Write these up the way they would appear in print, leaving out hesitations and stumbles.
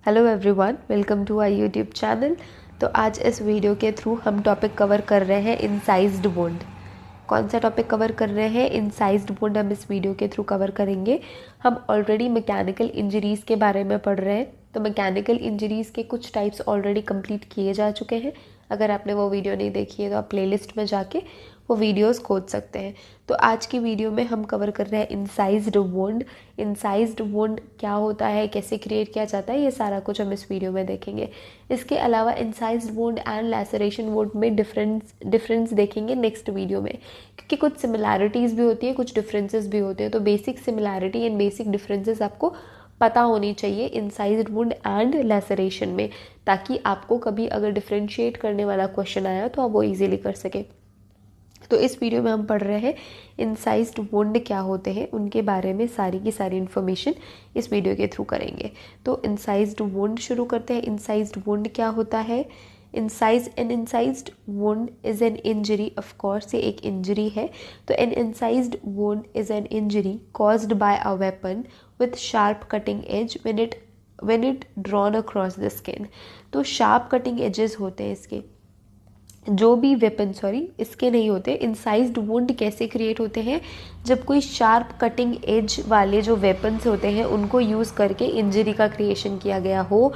Hello everyone, welcome to our YouTube channel. तो आज इस वीडियो के थ्रू हम टॉपिक कवर कर रहे हैं इंसाइज्ड वुंड। कौन सा टॉपिक कवर कर रहे हैं? इंसाइज्ड वुंड हम इस वीडियो के थ्रू कवर करेंगे। हम ऑलरेडी मैकेनिकल इंजरीज़ के बारे में पढ़ रहे हैं, तो मैकेनिकल इंजरीज़ के कुछ टाइप्स ऑलरेडी कंप्लीट किए जा चुके हैं। अगर आपने वो वीडियो नहीं देखी है तो आप प्लेलिस्ट में जाके वो वीडियोस खोज सकते हैं। तो आज की वीडियो में हम कवर कर रहे हैं इंसाइज्ड वुंड। इंसाइज्ड वुंड क्या होता है, कैसे क्रिएट किया जाता है, ये सारा कुछ हम इस वीडियो में देखेंगे। इसके अलावा incised wound and laceration wound में डिफरेंस देखेंगे नेक्स्ट वीडियो में, क्योंकि कुछ सिमिलैरिटीज़ भी होती है, कुछ डिफरेंसेस भी होते हैं। तो basic similarity and basic differences आपको पता होनी चाहिए इंसाइज्ड वुंड एंड लैसरेशन में, ताकि आपको कभी अगर डिफ्रेंशिएट करने वाला क्वेश्चन आया तो आप वो इजीली कर सकें। तो इस वीडियो में हम पढ़ रहे हैं इंसाइज्ड वुंड क्या होते हैं, उनके बारे में सारी की सारी इन्फॉर्मेशन इस वीडियो के थ्रू करेंगे। तो इंसाइज्ड वुंड शुरू करते हैं। इंसाइज्ड वुंड क्या होता है? An incised wound is an injury, of course ये एक इंजरी है। तो an incised wound is an injury caused by a weapon with sharp cutting edge when it drawn across the skin. तो sharp cutting edges होते हैं इसके, जो भी वेपन, इसके नहीं होते। इंसाइज्ड वुंड कैसे क्रिएट होते हैं? जब कोई शार्प कटिंग एज वाले जो वेपन्स होते हैं उनको यूज़ करके इंजरी का क्रिएशन किया गया हो,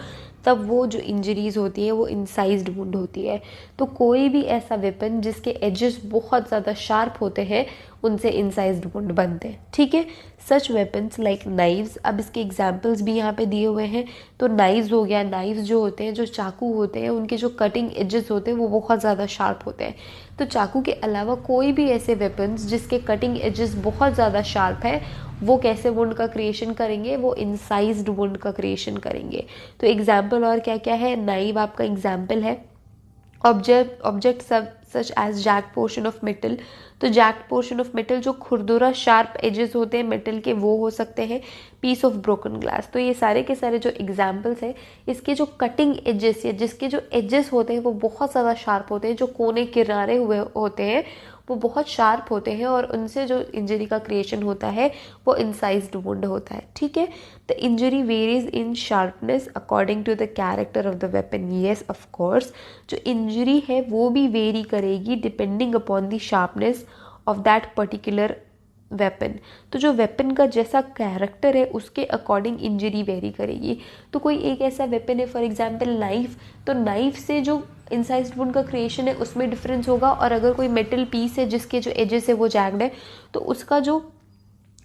तब वो जो इंजरीज होती है वो इंसाइज्ड वुंड होती है। तो कोई भी ऐसा वेपन जिसके एजेस बहुत ज़्यादा शार्प होते हैं उनसे इंसाइज्ड वुंड बनते हैं, ठीक है। सच वेपन्स लाइक नाइव्स, अब इसके एग्जाम्पल्स भी यहाँ पे दिए हुए हैं। तो नाइव्स हो गया, नाइव्स जो होते हैं, जो चाकू होते हैं, उनके जो कटिंग एजेस होते हैं वो बहुत ज़्यादा शार्प होते हैं। तो चाकू के अलावा कोई भी ऐसे वेपन्स जिसके कटिंग एजेस बहुत ज़्यादा शार्प है, वो कैसे वुंड का क्रिएशन करेंगे? वो इंसाइज्ड वुंड का क्रिएशन करेंगे। तो एग्जाम्पल और क्या क्या है? नाइव आपका एग्जाम्पल है। Object such as jagged portion of metal, तो जैक्ड पोर्शन ऑफ मेटल जो खुरदुरा शार्प एजेस होते हैं मेटल के, वो हो सकते हैं। पीस ऑफ ब्रोकन ग्लास, तो ये सारे के सारे जो एग्जाम्पल्स हैं, इसके जो कटिंग एजेस या जिसके जो एजेस होते हैं वो बहुत ज़्यादा शार्प होते हैं, जो कोने किनारे हुए होते हैं वो बहुत शार्प होते हैं, और उनसे जो इंजरी का क्रिएशन होता है वो इंसाइज्ड वुंड होता है, ठीक है। The injury varies in sharpness according to the character of the weapon. Yes, of course जो इंजरी है वो भी वेरी करेगी depending upon the sharpness of that particular weapon. तो जो वेपन का जैसा कैरेक्टर है उसके अकॉर्डिंग इंजरी वेरी करेगी। तो कोई एक ऐसा वेपन है, फॉर एग्जांपल नाइफ, तो नाइफ से जो इंसाइज्ड वुंड का क्रिएशन है उसमें डिफरेंस होगा। और अगर कोई मेटल पीस है जिसके जो एजेस है वो जैग्ड है, तो उसका जो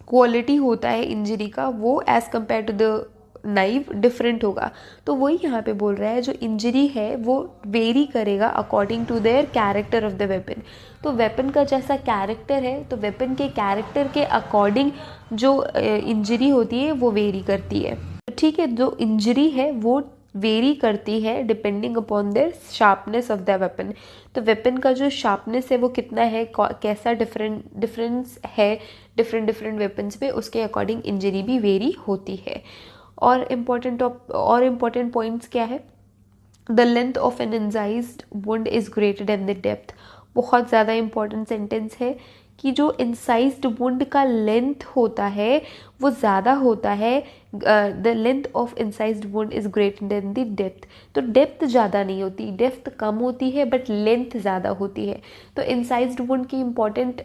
क्वालिटी होता है इंजरी का वो as compare to the knife different होगा। तो वही यहाँ पे बोल रहा है, जो इंजरी है वो वेरी करेगा according to their character of the weapon. तो वेपन का जैसा कैरेक्टर है, तो वेपन के कैरेक्टर के अकॉर्डिंग जो इंजरी होती है वो वेरी करती है, ठीक है। जो इंजरी है वो वेरी करती है depending upon their sharpness of the weapon. तो वेपन का जो शार्पनेस है वो कितना है, कैसा डिफरेंस है डिफरेंट वेपन्स पे, उसके अकॉर्डिंग इंजरी भी वेरी होती है। और इम्पॉर्टेंट पॉइंट्स क्या है? The length of an incised wound is greater than the depth. बहुत ज़्यादा इंपॉर्टेंट सेंटेंस है कि जो इंसाइज्ड वुंड का लेंथ होता है वो ज़्यादा होता है। The length of incised wound is greater than the depth. तो डेप्थ ज़्यादा नहीं होती, डेप्थ कम होती है बट लेंथ ज़्यादा होती है। तो इंसाइज्ड वुंड की इम्पॉर्टेंट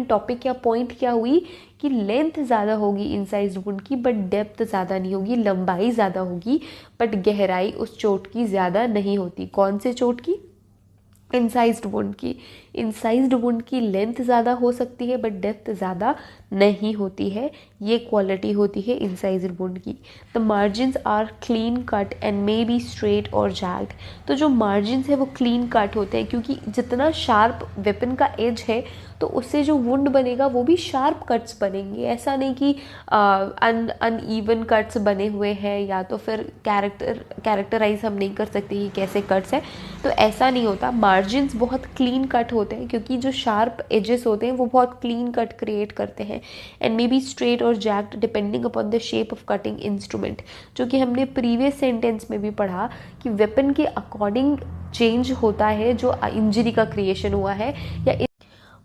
टॉपिक या पॉइंट क्या हुई कि लेंथ ज़्यादा होगी इंसाइज्ड वुंड की, बट डेप्थ ज़्यादा नहीं होगी। लंबाई ज़्यादा होगी बट गहराई उस चोट की ज़्यादा नहीं होती। कौन से चोट की? इंसाइज्ड वुंड की। इंसाइज्ड वुंड की लेंथ ज़्यादा हो सकती है बट डेप्थ ज़्यादा नहीं होती है। ये क्वालिटी होती है इंसाइज्ड वुंड की। The margins are clean cut and may be straight और जैग्ड। तो जो मार्जिन्स है वो क्लीन कट होते हैं, क्योंकि जितना शार्प वेपन का एज है तो उससे जो वुंड बनेगा वो भी शार्प कट्स बनेंगे। ऐसा नहीं कि अनइवन कट्स बने हुए हैं, या तो फिर कैरेक्टराइज हम नहीं कर सकते कि कैसे कट्स हैं, तो ऐसा नहीं होता। मार्जिन्स बहुत क्लीन कट होते हैं, क्योंकि जो शार्प एजेस होते हैं वो बहुत क्लीन कट क्रिएट करते हैं। एंड मे बी स्ट्रेट और jacked depending upon the shape of cutting instrument, जो कि हमने प्रीवियस सेंटेंस में भी पढ़ा कि वेपन के अकॉर्डिंग चेंज होता है जो इंजरी का क्रिएशन हुआ है। या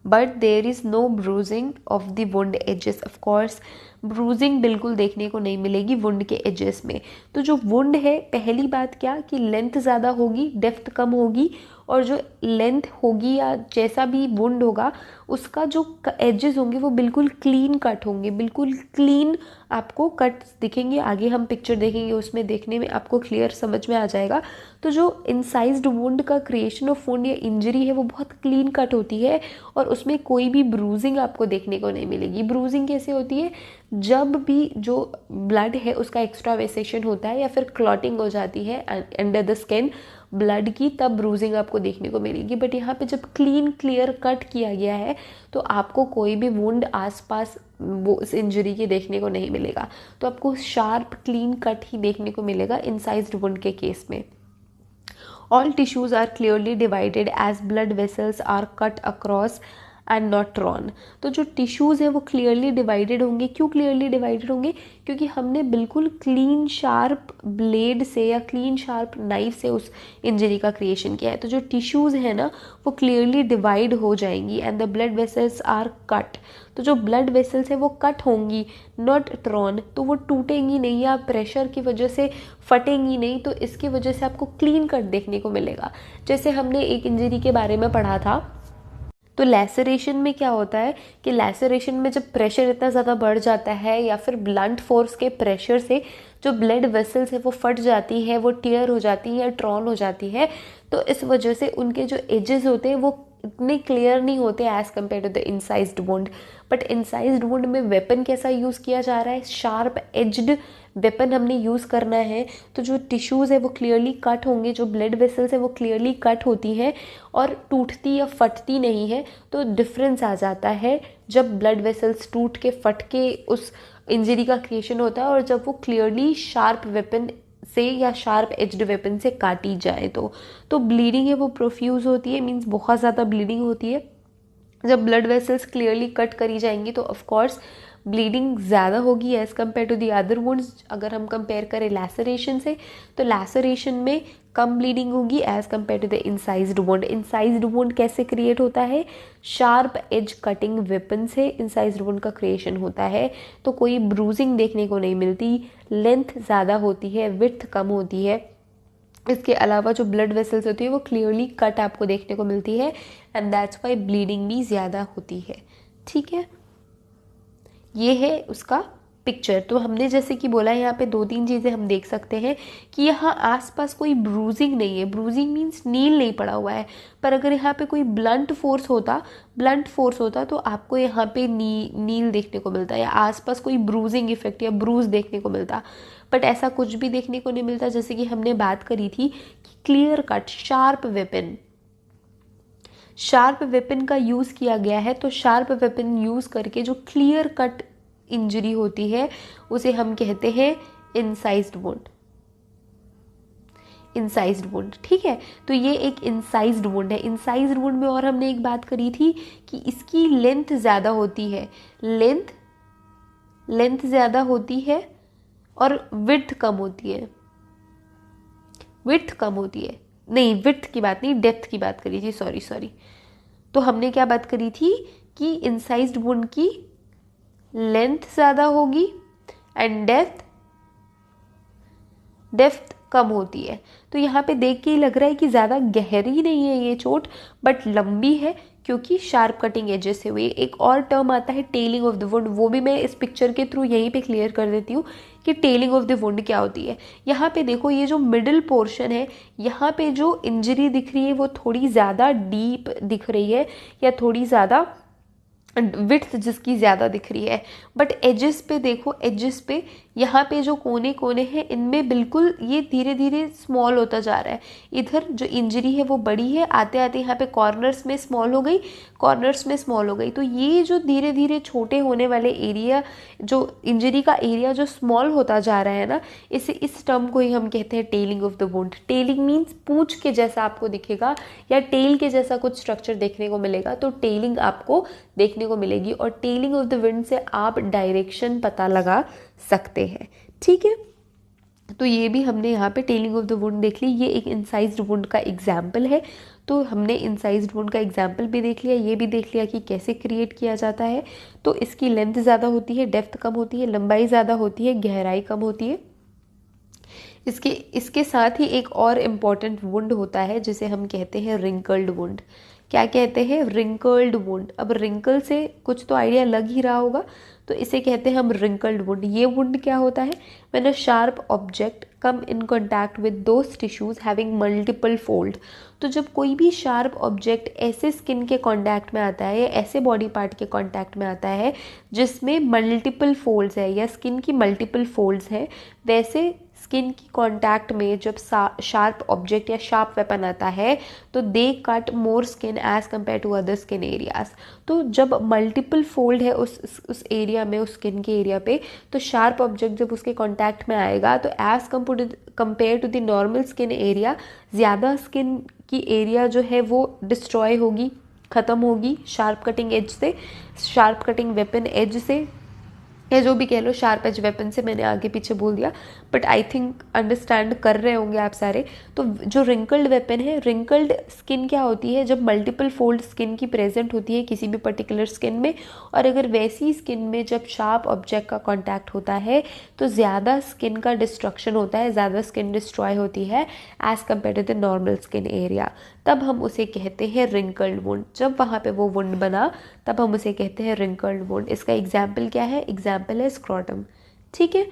but there is no bruising of the wound edges, of course bruising बिल्कुल देखने को नहीं मिलेगी वुंड के एजेस में। तो जो वुंड है, पहली बात क्या कि लेंथ ज़्यादा होगी, डेप्थ कम होगी, और जो लेंथ होगी या जैसा भी वुंड होगा उसका जो एजेस होंगे वो बिल्कुल क्लीन कट होंगे, बिल्कुल क्लीन आपको कट दिखेंगे। आगे हम पिक्चर देखेंगे, उसमें देखने में आपको क्लियर समझ में आ जाएगा। तो जो इंसाइज्ड वुंड का क्रिएशन ऑफ वुंड या इंजरी है वो बहुत क्लीन कट होती है और उसमें कोई भी ब्रूजिंग आपको देखने को नहीं मिलेगी। ब्रूजिंग कैसे होती है? जब भी जो ब्लड है उसका एक्स्ट्रावेसेशन होता है या फिर क्लॉटिंग हो जाती है अंडर द स्किन ब्लड की, तब ब्रूजिंग आपको देखने को मिलेगी। बट यहाँ पे जब क्लीन क्लियर कट किया गया है तो आपको कोई भी वुंड आसपास वो इस इंजरी के देखने को नहीं मिलेगा। तो आपको शार्प क्लीन कट ही देखने को मिलेगा इंसाइज्ड वुंड के केस में। All tissues are clearly divided as blood vessels are cut across and not drawn. तो जो टिश्यूज़ हैं वो क्लियरली डिवाइडेड होंगे। क्यों क्लियरली डिवाइडेड होंगे? क्योंकि हमने बिल्कुल क्लीन शार्प ब्लेड से या क्लीन शार्प नाइफ से उस इंजरी का क्रिएशन किया है। तो जो टिश्यूज़ हैं ना वो क्लियरली डिवाइड हो जाएंगी and the blood vessels are cut. तो जो ब्लड वेसल्स है वो कट होंगी, नॉट ड्रॉन। तो वो टूटेंगी नहीं या प्रेशर की वजह से फटेंगी नहीं। तो इसकी वजह से आपको क्लीन कट देखने को मिलेगा। जैसे हमने एक इंजरी के बारे में पढ़ा था, तो लैसरेशन में क्या होता है कि लैसरेशन में जब प्रेशर इतना ज़्यादा बढ़ जाता है या फिर ब्लंट फोर्स के प्रेशर से जो ब्लड वेसल्स है वो फट जाती है, वो टीयर हो जाती है या ट्रॉन हो जाती है। तो इस वजह से उनके जो एजेस होते हैं वो इतने क्लियर नहीं होते as compare to the incised wound. But incised wound में वेपन कैसा यूज़ किया जा रहा है? शार्प एज्ड वेपन हमने यूज़ करना है। तो जो टिश्यूज़ है वो क्लियरली कट होंगे, जो ब्लड वेसल्स है वो क्लियरली कट होती हैं और टूटती या फटती नहीं है। तो डिफरेंस आ जाता है जब ब्लड वेसल्स टूट के फट के उस इंजरी का क्रिएशन होता है और जब वो क्लियरली शार्प वेपन से या शार्प एज्ड वेपन से काटी जाए। तो ब्लीडिंग है वो प्रोफ्यूज होती है, मीन्स बहुत ज़्यादा ब्लीडिंग होती है। जब ब्लड वेसल्स क्लियरली कट करी जाएंगी तो ऑफ कोर्स ब्लीडिंग ज़्यादा होगी as compare to the other wounds. अगर हम कंपेयर करें लैसरेशन से, तो लैसरेशन में कम ब्लीडिंग होगी as compare to the incised wound. Incised wound कैसे क्रिएट होता है? शार्प एज कटिंग वेपन से इंसाइज्ड वुंड का क्रिएशन होता है। तो कोई ब्रूजिंग देखने को नहीं मिलती, लेंथ ज़्यादा होती है, विड्थ कम होती है। इसके अलावा जो ब्लड वेसल्स होती है वो क्लियरली कट आपको देखने को मिलती है एंड दैट्स वाई ब्लीडिंग भी ज़्यादा होती है। ठीक है, ये है उसका पिक्चर। तो हमने जैसे कि बोला यहाँ पे 2-3 चीज़ें हम देख सकते हैं कि यहाँ आसपास कोई ब्रूजिंग नहीं है। ब्रूजिंग मीन्स नील नहीं पड़ा हुआ है। पर अगर यहाँ पे कोई ब्लंट फोर्स होता तो आपको यहाँ पे नील देखने को मिलता या आसपास कोई ब्रूजिंग इफेक्ट या ब्रूज देखने को मिलता। बट ऐसा कुछ भी देखने को नहीं मिलता। जैसे कि हमने बात करी थी कि क्लियर कट शार्प वेपन का यूज़ किया गया है। तो शार्प वेपन यूज़ करके जो क्लियर कट इंजरी होती है उसे हम कहते हैं इंसाइज्ड वुंड। ठीक है, तो ये एक इंसाइज्ड वुंड है। इंसाइज्ड वुंड में और हमने एक बात करी थी कि इसकी लेंथ ज़्यादा होती है, लेंथ ज़्यादा होती है और विड्थ कम होती है। नहीं, विड्थ की बात नहीं, डेप्थ की बात करी थी, सॉरी। तो हमने क्या बात करी थी कि इंसाइज्ड वुंड की लेंथ ज़्यादा होगी एंड डेप्थ कम होती है। तो यहाँ पे देख के ही लग रहा है कि ज़्यादा गहरी नहीं है ये चोट, बट लंबी है क्योंकि शार्प कटिंग एजेस से हुई। एक और टर्म आता है टेलिंग ऑफ द वुंड, वो भी मैं इस पिक्चर के थ्रू यहीं पे क्लियर कर देती हूँ कि टेलिंग ऑफ द वुंड क्या होती है। यहाँ पे देखो, ये जो मिडिल पोर्शन है, यहाँ पे जो इंजरी दिख रही है वो थोड़ी ज़्यादा डीप दिख रही है या थोड़ी ज़्यादा विड्थ जिसकी ज़्यादा दिख रही है। बट एजेस पे देखो, एजेस पे यहाँ पे जो कोने हैं इनमें बिल्कुल ये धीरे धीरे स्मॉल होता जा रहा है। इधर जो इंजरी है वो बड़ी है, आते आते यहाँ पे कॉर्नर्स में स्मॉल हो गई। तो ये जो धीरे धीरे छोटे होने वाले एरिया, जो इंजरी का एरिया जो स्मॉल होता जा रहा है ना, इस टर्म को ही हम कहते हैं telling of the wound. Telling means पूंछ के जैसा आपको दिखेगा या टेल के जैसा कुछ स्ट्रक्चर देखने को मिलेगा। तो टेलिंग आपको देखने को मिलेगी और टेलिंग ऑफ द विंड से आप डायरेक्शन पता लगा सकते हैं। ठीक है, तो ये भी हमने यहाँ पे टेलिंग ऑफ द वुंड देख ली। ये एक इंसाइज्ड वुंड का एग्जाम्पल है। तो हमने इंसाइज्ड वुंड का एग्जाम्पल भी देख लिया, ये भी देख लिया कि कैसे क्रिएट किया जाता है। तो इसकी लेंथ ज़्यादा होती है, डेप्थ कम होती है, लंबाई ज़्यादा होती है, गहराई कम होती है। इसके साथ ही एक और इम्पॉर्टेंट वुंड होता है जिसे हम कहते हैं रिंकल्ड वुंड। क्या कहते हैं? Wrinkled wound. अब रिंकल से कुछ तो आइडिया लग ही रहा होगा, तो इसे कहते हैं हम रिंकल्ड वुंड। ये वुंड क्या होता है? When a sharp object come in contact with those tissues having multiple fold. तो जब कोई भी शार्प ऑब्जेक्ट ऐसे स्किन के कॉन्टैक्ट में आता है या ऐसे बॉडी पार्ट के कॉन्टैक्ट में आता है जिसमें मल्टीपल फोल्ड्स है या स्किन की मल्टीपल फोल्ड्स है, वैसे स्किन की कांटेक्ट में जब शार्प ऑब्जेक्ट या शार्प वेपन आता है तो they cut more skin as compare to other skin areas. तो जब मल्टीपल फोल्ड है उस एरिया में, उस स्किन के एरिया पे, तो शार्प ऑब्जेक्ट जब उसके कांटेक्ट में आएगा तो as compare to the normal skin area, ज़्यादा स्किन की एरिया जो है वो डिस्ट्रॉय होगी, ख़त्म होगी शार्प कटिंग एज से, शार्प कटिंग वेपन एज से, या जो भी कह लो शार्प एज वेपन से। मैंने आगे पीछे बोल दिया, बट आई थिंक अंडरस्टैंड कर रहे होंगे आप सारे। तो जो रिंकल्ड वेपन है, रिंकल्ड स्किन क्या होती है? जब मल्टीपल फोल्ड स्किन की प्रेजेंट होती है किसी भी पर्टिकुलर स्किन में, और अगर वैसी स्किन में जब शार्प ऑब्जेक्ट का कॉन्टैक्ट होता है तो ज़्यादा स्किन का डिस्ट्रक्शन होता है, ज़्यादा स्किन डिस्ट्रॉय होती है as compare to the normal skin area. तब हम उसे कहते हैं रिंकल्ड वुंड। जब वहाँ पे वो वुंड बना तब हम उसे कहते हैं रिंकल्ड वुंड। इसका एग्जाम्पल क्या है? एग्जाम्पल है स्क्रॉटम। ठीक है।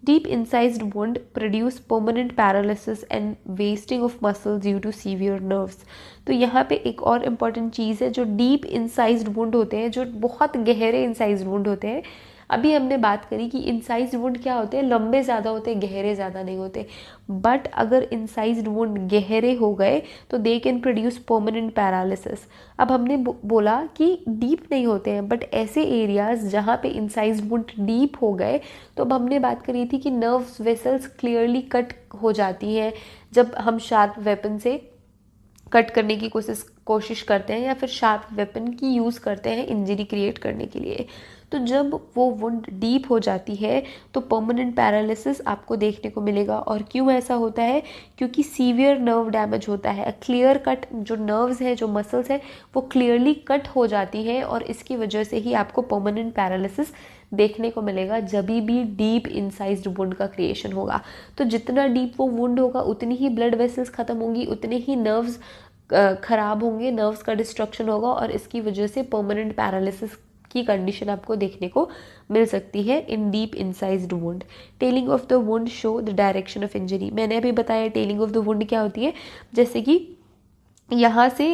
Deep incised wound produce permanent paralysis and wasting of muscles due to severe nerves. तो यहाँ पे एक और इम्पॉर्टेंट चीज़ है, जो डीप इंसाइज्ड वुंड होते हैं, जो बहुत गहरे इंसाइज्ड वुंड होते हैं। अभी हमने बात करी कि इंसाइज्ड वुंड क्या होते हैं? लंबे ज़्यादा होते हैं, गहरे ज़्यादा नहीं होते। बट अगर इंसाइज्ड वुंड गहरे हो गए तो they can produce permanent paralysis. अब हमने बोला कि डीप नहीं होते हैं, बट ऐसे एरियाज जहाँ पे इंसाइज्ड वुंड डीप हो गए, तो अब हमने बात करी थी कि नर्व्स वेसल्स क्लियरली कट हो जाती हैं जब हम शार्प वेपन से कट करने की कोशिश करते हैं या फिर शार्प वेपन की यूज़ करते हैं इंजरी क्रिएट करने के लिए। तो जब वो वुंड डीप हो जाती है तो परमानेंट पैरालिसिस आपको देखने को मिलेगा। और क्यों ऐसा होता है? क्योंकि सीवियर नर्व डैमेज होता है। क्लियर कट जो नर्व्स है, जो मसल्स है, वो क्लियरली कट हो जाती हैं और इसकी वजह से ही आपको परमानेंट पैरालिसिस देखने को मिलेगा जब भी डीप इंसाइज्ड वुंड का क्रिएशन होगा। तो जितना डीप वो वुंड होगा उतनी ही ब्लड वेसल्स ख़त्म होंगी, उतने ही नर्व्स खराब होंगे, नर्व्स का डिस्ट्रक्शन होगा और इसकी वजह से परमानेंट पैरालिसिस की कंडीशन आपको देखने को मिल सकती है in deep incised wound. Tailing of the wound show the direction of injury. मैंने अभी बताया टेलिंग ऑफ द वुंड क्या होती है। जैसे कि यहाँ से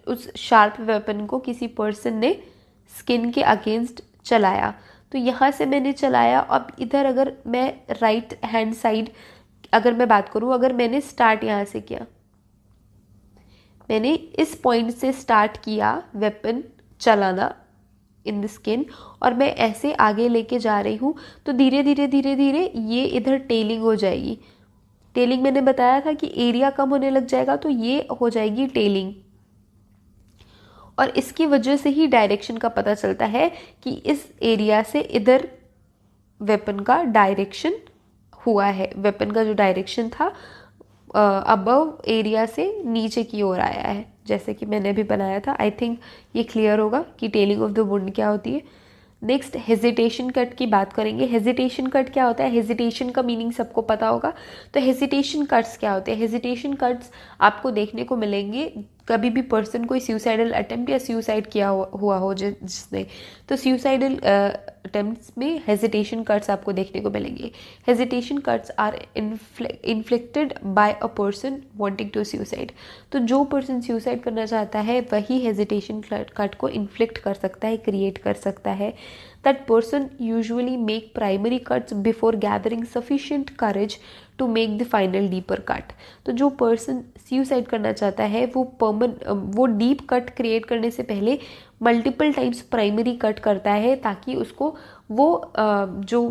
उस शार्प वेपन को किसी पर्सन ने स्किन के अगेंस्ट चलाया, तो यहाँ से मैंने चलाया। अब इधर अगर मैं राइट हैंड साइड अगर मैं बात करूँ, अगर मैंने स्टार्ट यहाँ से किया, मैंने इस पॉइंट से स्टार्ट किया वेपन चलाना इन द स्किन, और मैं ऐसे आगे लेके जा रही हूँ, तो धीरे धीरे धीरे धीरे ये इधर टेलिंग हो जाएगी। टेलिंग मैंने बताया था कि एरिया कम होने लग जाएगा, तो ये हो जाएगी टेलिंग। और इसकी वजह से ही डायरेक्शन का पता चलता है कि इस एरिया से इधर वेपन का डायरेक्शन हुआ है। वेपन का जो डायरेक्शन था अबव एरिया से नीचे की ओर आया है, जैसे कि मैंने अभी बनाया था। आई थिंक ये क्लियर होगा कि टेलिंग ऑफ द वुंड क्या होती है। नेक्स्ट हेजिटेशन कट की बात करेंगे। हेजिटेशन कट क्या होता है? हेजिटेशन का मीनिंग सबको पता होगा। तो हेजिटेशन कट्स क्या होते हैं? हेजिटेशन कट्स आपको देखने को मिलेंगे कभी भी पर्सन कोई सुसाइडल अटेम्प्ट या सुसाइड किया हुआ हो जिसने, तो सुसाइडल अटेम्प्ट्स में हेजिटेशन कट्स आपको देखने को मिलेंगे। Hesitation cuts are inflicted by a person wanting to suicide. तो जो पर्सन सुसाइड करना चाहता है वही हेजिटेशन कट को इन्फ्लिक्ट कर सकता है, क्रिएट कर सकता है। That person usually make primary cuts before gathering sufficient courage to make the final deeper cut. तो जो पर्सन सुसाइड करना चाहता है वो डीप कट क्रिएट करने से पहले मल्टीपल टाइम्स प्राइमरी कट करता है, ताकि उसको वो जो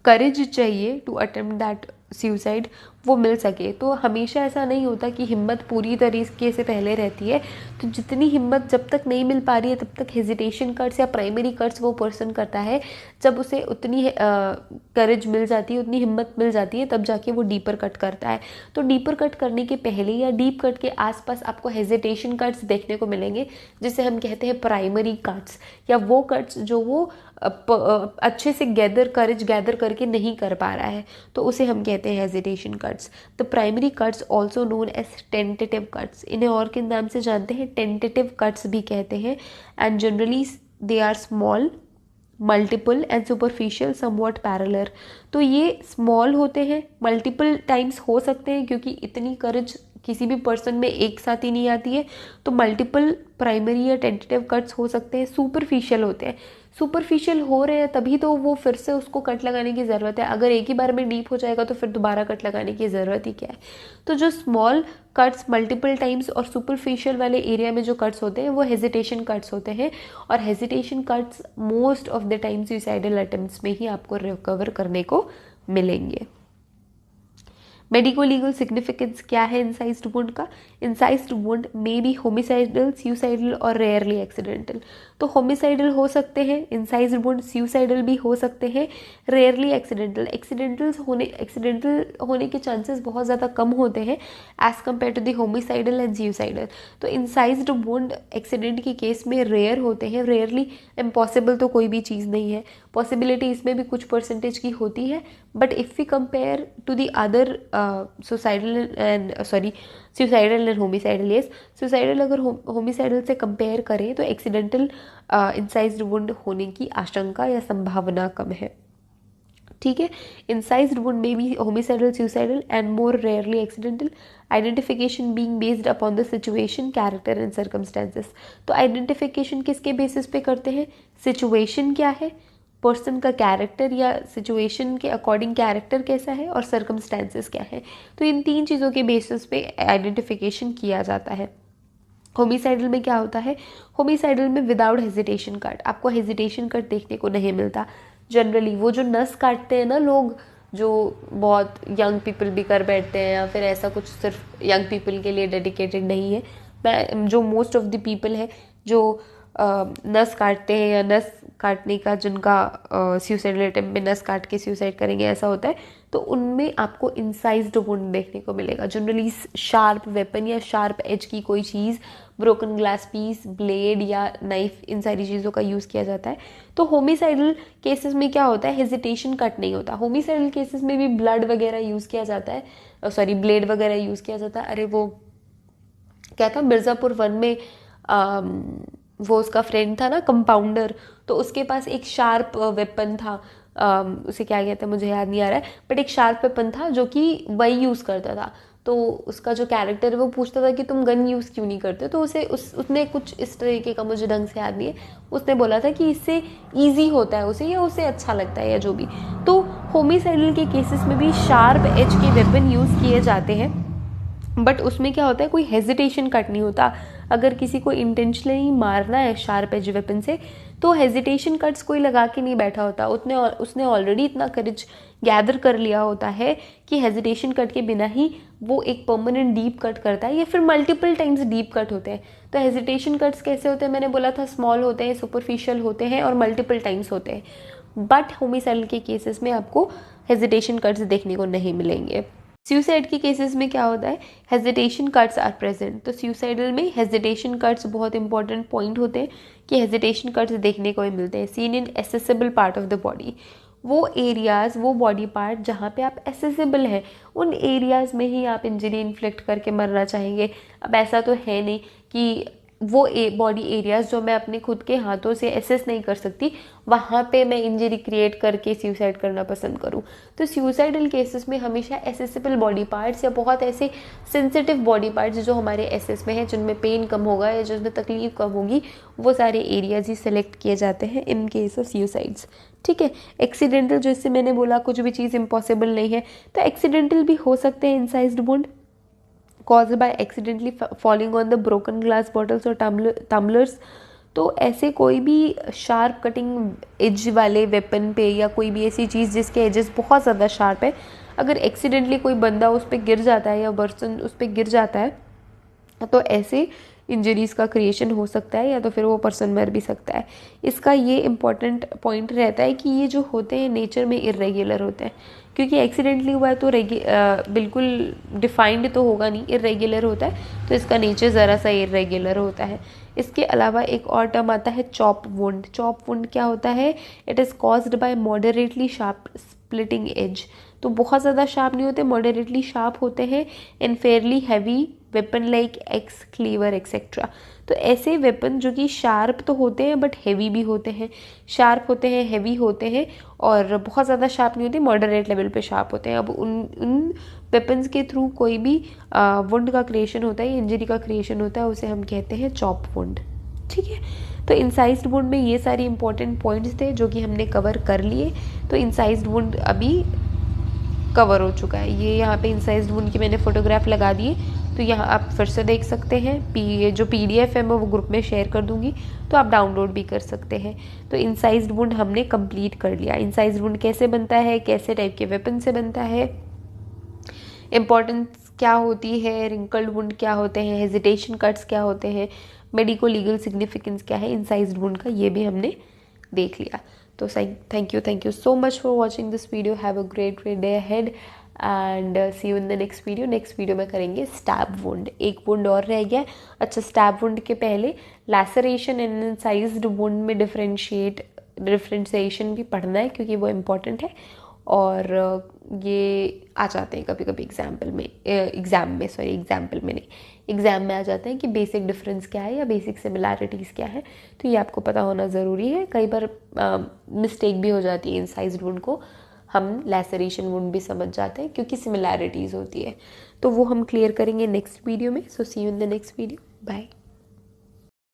करेज चाहिए टू अटेम्प्ट दैट सुसाइड वो मिल सके। तो हमेशा ऐसा नहीं होता कि हिम्मत पूरी तरीके से पहले रहती है। तो जितनी हिम्मत जब तक नहीं मिल पा रही है तब तक हेजिटेशन कट्स या प्राइमरी कट्स वो पर्सन करता है। जब उसे उतनी करेज मिल जाती है, उतनी हिम्मत मिल जाती है, तब जाके वो डीपर कट करता है। तो डीपर कट करने के पहले या डीप कट के आसपास आपको हेजिटेशन कट्स देखने को मिलेंगे, जिसे हम कहते हैं प्राइमरी कट्स, या वो कट्स जो वो अच्छे से करेज गैदर करके नहीं कर पा रहा है, तो उसे हम कहते हैं hesitation cuts. The primary cuts also known as tentative cuts, इन्हें और किन नाम से जानते हैं? टेंटेटिव कट्स भी कहते हैं। And generally they are small, multiple and superficial, somewhat parallel. तो ये स्मॉल होते हैं, मल्टीपल टाइम्स हो सकते हैं, क्योंकि इतनी करेज किसी भी पर्सन में एक साथ ही नहीं आती है, तो मल्टीपल प्राइमरी या टेंटेटिव कट्स हो सकते हैं। सुपरफिशियल होते हैं, सुपरफिशियल हो रहे हैं तभी तो वो फिर से उसको कट लगाने की ज़रूरत है। अगर एक ही बार में डीप हो जाएगा तो फिर दोबारा कट लगाने की ज़रूरत ही क्या है। तो जो स्मॉल कट्स मल्टीपल टाइम्स और सुपरफिशियल वाले एरिया में जो कट्स होते हैं वो हेजिटेशन कट्स होते हैं। और hesitation cuts most of the time suicidal attempts में ही आपको रिकवर करने को मिलेंगे। मेडिको लीगल सिग्निफिकेंस क्या है इंसाइज्ड वुंड का? Incised wound may be homicidal, suicidal और रेयरली एक्सीडेंटल। तो होमिसाइडल हो सकते हैं, इंसाइज्ड वुंड सुसाइडल भी हो सकते हैं, रेयरली एक्सीडेंटल। एक्सीडेंटल होने के चांसेस बहुत ज़्यादा कम होते हैं as compare to the homicidal and suicidal. तो इंसाइज्ड वुंड एक्सीडेंट के केस में रेयर होते हैं, रेयरली इम्पॉसिबल तो कोई भी चीज़ नहीं है, पॉसिबिलिटी इसमें भी कुछ परसेंटेज की होती है। But if we compare to the other suicidal and homicidal, yes, suicidal अगर होमिसाइडल से कंपेयर करें तो एक्सीडेंटल इंसाइज्ड वुंड होने की आशंका या संभावना कम है। ठीक है, incised wound may be homicidal, suicidal and more rarely accidental. Identification being based upon the situation, character and circumstances. तो आइडेंटिफिकेशन किसके बेसिस पे करते हैं? सिचुएशन क्या है, पर्सन का कैरेक्टर या सिचुएशन के अकॉर्डिंग कैरेक्टर कैसा है, और सर्कमस्टेंसेस क्या है। तो इन तीन चीज़ों के बेसिस पे आइडेंटिफिकेशन किया जाता है। होमिसाइडल में क्या होता है? होमिसाइडल में विदाउट हेजिटेशन कट, आपको हेजिटेशन कट देखने को नहीं मिलता। जनरली वो जो नस काटते हैं ना लोग, जो बहुत यंग पीपल भी कर बैठते हैं, या फिर ऐसा कुछ सिर्फ यंग पीपल के लिए डेडिकेटेड नहीं है, जो मोस्ट ऑफ द पीपल है जो नस काटते हैं या नस काटने का जिनका सुसाइडल अटेम्प्ट में नस काट के सुसाइड करेंगे ऐसा होता है, तो उनमें आपको इंसाइज्ड वुंड देखने को मिलेगा। जनरली शार्प वेपन या शार्प एज की कोई चीज़, ब्रोकन ग्लास पीस, ब्लेड या नाइफ, इन सारी चीज़ों का यूज़ किया जाता है। तो होमिसाइडल केसेस में क्या होता है? हेजिटेशन कट नहीं होता। होमिसाइडल केसेस में भी ब्लड वगैरह यूज़ किया जाता है, ब्लेड वगैरह यूज़ किया जाता है। अरे वो क्या था, मिर्ज़ापुर 1 में वो उसका फ्रेंड था ना, कंपाउंडर, तो उसके पास एक शार्प वेपन था, उसे क्या कहते हैं मुझे याद नहीं आ रहा है, बट एक शार्प वेपन था जो कि वही यूज़ करता था। तो उसका जो कैरेक्टर है वो पूछता था कि तुम गन यूज़ क्यों नहीं करते, तो उसने कुछ इस तरीके का, मुझे ढंग से याद नहीं है, उसने बोला था कि इससे ईजी होता है उसे, या उसे अच्छा लगता है या जो भी। तो होमिसाइडल के केसेस में भी शार्प एज के वेपन यूज़ किए जाते हैं, बट उसमें क्या होता है, कोई हेजिटेशन कट नहीं होता। अगर किसी को इंटेंशनली मारना है शार्प एज वेपन से, तो हेजिटेशन कट्स कोई लगा के नहीं बैठा होता, उसने ऑलरेडी इतना करेज गैदर कर लिया होता है कि हेजिटेशन कट के बिना ही वो एक परमानेंट डीप कट करता है, या फिर मल्टीपल टाइम्स डीप कट होते हैं। तो हेजिटेशन कट्स कैसे होते हैं? मैंने बोला था स्मॉल होते हैं, सुपरफिशियल होते हैं और मल्टीपल टाइम्स होते हैं। बट होमिसाइडल के केसेस में आपको हेजिटेशन कट्स देखने को नहीं मिलेंगे। सुसाइड के केसेस में क्या होता है? Hesitation cuts are present. तो सुसाइडल में हेजिटेशन कट्स बहुत इंपॉर्टेंट पॉइंट होते हैं कि हेजिटेशन कट्स देखने को ही मिलते हैं। Seen in accessible part of the body, वो एरियाज़, वो बॉडी पार्ट जहाँ पे आप एसेसिबल हैं, उन एरियाज़ में ही आप इंजरी इन्फ्लिक्ट करके मरना चाहेंगे। अब ऐसा तो है नहीं कि वो बॉडी एरियाज़ जो मैं अपने खुद के हाथों से एसेस नहीं कर सकती, वहाँ पे मैं इंजरी क्रिएट करके सुसाइड करना पसंद करूँ। तो सुसाइडल केसेस में हमेशा एसेसिबल बॉडी पार्ट्स या बहुत ऐसे सेंसिटिव बॉडी पार्ट्स जो हमारे एसेस में हैं, जिनमें पेन कम होगा या जिसमें तकलीफ कम होगी, वो सारे एरियाज ही सेलेक्ट किए जाते हैं इन केस ऑफ सुसाइड्स। ठीक है, एक्सीडेंटल, जैसे मैंने बोला कुछ भी चीज़ इम्पॉसिबल नहीं है, तो एक्सीडेंटल भी हो सकते हैं incised wound caused by accidentally falling on the broken glass bottles और टम्बलर्स। तो ऐसे कोई भी शार्प कटिंग एज वाले वेपन पे या कोई भी ऐसी चीज़ जिसके एजेस बहुत ज़्यादा शार्प है, अगर एक्सीडेंटली कोई बंदा उस पर गिर जाता है या पर्सन उस पर गिर जाता है तो ऐसे इंजरीज़ का क्रिएशन हो सकता है या तो फिर वो पर्सन मर भी सकता है। इसका ये इम्पॉर्टेंट पॉइंट रहता है कि ये जो होते हैं नेचर में इरेगुलर होते हैं, क्योंकि एक्सीडेंटली हुआ है तो बिल्कुल डिफाइंड तो होगा नहीं, इरेगुलर होता है, तो इसका नेचर ज़रा सा इरेगुलर होता है। इसके अलावा एक और टर्म आता है चॉप वुंड। चॉप वुंड क्या होता है? It is caused by moderately sharp splitting edge. तो बहुत ज़्यादा शार्प नहीं होते, मॉडरेटली शार्प होते हैं, and fairly heavy weapon like axe cleaver etcetera. तो ऐसे वेपन जो कि शार्प तो होते हैं बट हैवी भी होते हैं, शार्प होते हैं, हैवी होते हैं, और बहुत ज़्यादा शार्प नहीं होते, मॉडरेट लेवल पे शार्प होते हैं। अब उन वेपन्स के थ्रू कोई भी वुंड का क्रिएशन होता है, इंजरी का क्रिएशन होता है, उसे हम कहते हैं चॉप वुंड। ठीक है, तो इंसाइज्ड वुंड में ये सारी इंपॉर्टेंट पॉइंट्स थे जो कि हमने कवर कर लिए। तो इंसाइज्ड वुंड अभी कवर हो चुका है। ये यहाँ पे इंसाइज्ड वुंड की मैंने फोटोग्राफ लगा दिए, तो यहाँ आप फिर से देख सकते हैं। जो PDF है मैं वो ग्रुप में शेयर कर दूंगी, तो आप डाउनलोड भी कर सकते हैं। तो इंसाइज्ड वुंड हमने कंप्लीट कर लिया। इंसाइज्ड वुंड कैसे बनता है, कैसे टाइप के वेपन से बनता है, इम्पॉर्टेंस क्या होती है, रिंकल्ड वुंड क्या होते हैं, हेजिटेशन कट्स क्या होते हैं, मेडिको लीगल सिग्निफिकेंस क्या है इंसाइज्ड वुंड का, ये भी हमने देख लिया। तो thank you so much for watching this video. Have a great day ahead and see you in the next video. Next video में करेंगे स्टैब वुंड। एक वुंड और रह गया। अच्छा, स्टैब वुंड के पहले लैसरेशन एंड इंसाइज्ड वुंड में डिफ्रेंशिएशन भी पढ़ना है, क्योंकि वो इम्पॉर्टेंट है, और ये आ जाते हैं कभी कभी एग्ज़ाम में आ जाते हैं कि बेसिक डिफरेंस क्या है या बेसिक सिमिलैरिटीज़ क्या है। तो ये आपको पता होना ज़रूरी है। कई बार मिस्टेक भी हो जाती है, इंसाइज्ड वुंड को हम लैसरेशन वुंड भी समझ जाते हैं क्योंकि सिमिलैरिटीज़ होती है। तो वो हम क्लियर करेंगे नेक्स्ट वीडियो में। So see you in the next video. Bye.